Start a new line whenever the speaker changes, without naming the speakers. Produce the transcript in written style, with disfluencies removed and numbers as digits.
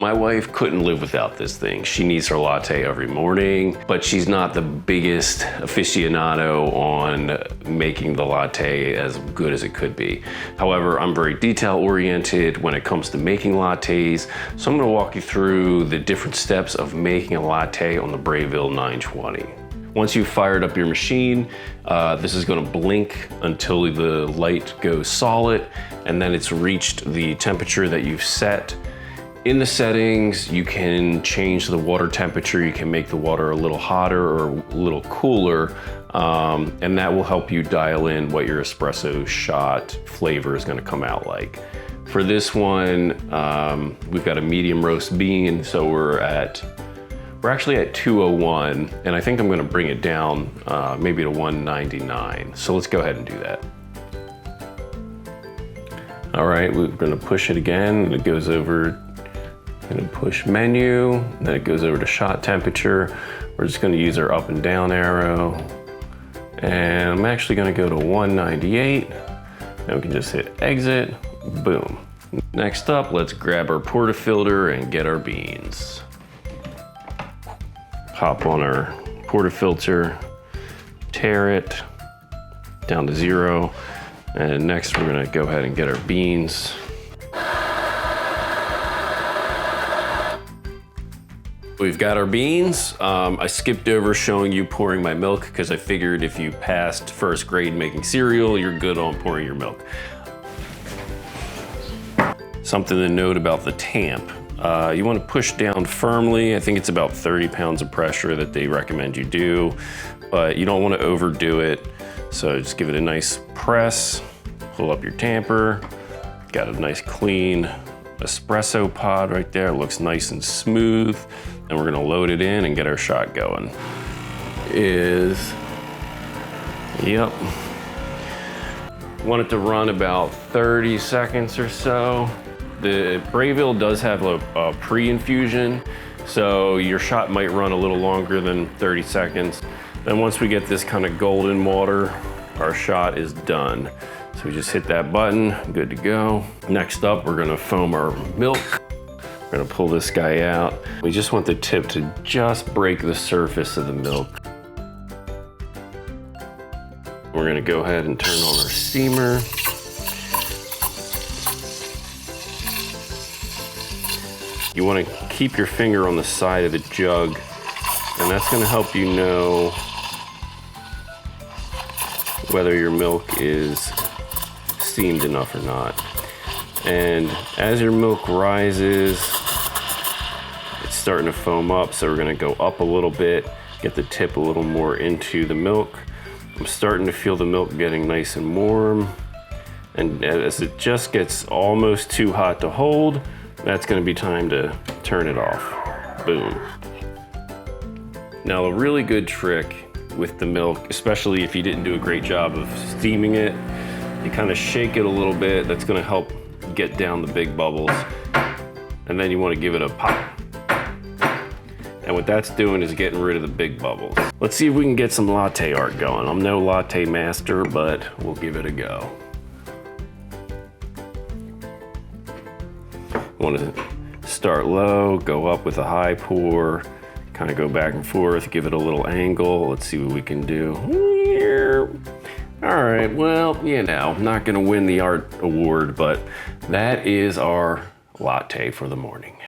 My wife couldn't live without this thing. She needs her latte every morning, but she's not the biggest aficionado on making the latte as good as it could be. However, I'm very detail oriented when it comes to making lattes, so I'm gonna walk you through the different steps of making a latte on the Breville 920. Once you've fired up your machine, this is gonna blink until the light goes solid, and then it's reached the temperature that you've set. In the settings, you can change the water temperature. You can make the water a little hotter or a little cooler, and that will help you dial in what your espresso shot flavor is gonna come out like. For this one, we've got a medium roast bean, so we're actually at 201, and I think I'm gonna bring it down maybe to 199. So let's go ahead and do that. All right, we're gonna push it again, and it goes over. Gonna push menu, then it goes over to shot temperature. We're just gonna use our up and down arrow. And I'm actually gonna go to 198. Then we can just hit exit, boom. Next up, let's grab our portafilter and get our beans. Hop on our portafilter, tear it down to 0. And next we're gonna go ahead and get our beans. We've got our beans. I skipped over showing you pouring my milk because I figured if you passed first grade making cereal, you're good on pouring your milk. Something to note about the tamp. You want to push down firmly. I think it's about 30 pounds of pressure that they recommend you do, but you don't want to overdo it. So just give it a nice press, pull up your tamper. Got a nice clean espresso pod right there. It looks nice and smooth. And we're gonna load it in and get our shot going. Yep. Want it to run about 30 seconds or so. The Breville does have a pre-infusion, so your shot might run a little longer than 30 seconds. Then once we get this kind of golden water, our shot is done. So we just hit that button, good to go. Next up, we're gonna foam our milk. We're gonna pull this guy out. We just want the tip to just break the surface of the milk. We're gonna go ahead and turn on our steamer. You wanna keep your finger on the side of the jug, and that's gonna help you know whether your milk is steamed enough or not. And as your milk rises, it's starting to foam up, so we're gonna go up a little bit, get the tip a little more into the milk. I'm starting to feel the milk getting nice and warm. And as it just gets almost too hot to hold, that's gonna be time to turn it off. Boom. Now, a really good trick with the milk, especially if you didn't do a great job of steaming it, you kind of shake it a little bit. That's gonna help get down the big bubbles, and then you want to give it a pop. And what that's doing is getting rid of the big bubbles. Let's see if we can get some latte art going. I'm no latte master, but we'll give it a go. Want to start low, go up with a high pour, kind of go back and forth, give it a little angle. Let's see what we can do. All right, well, you know, I'm not gonna win the art award, but that is our latte for the morning.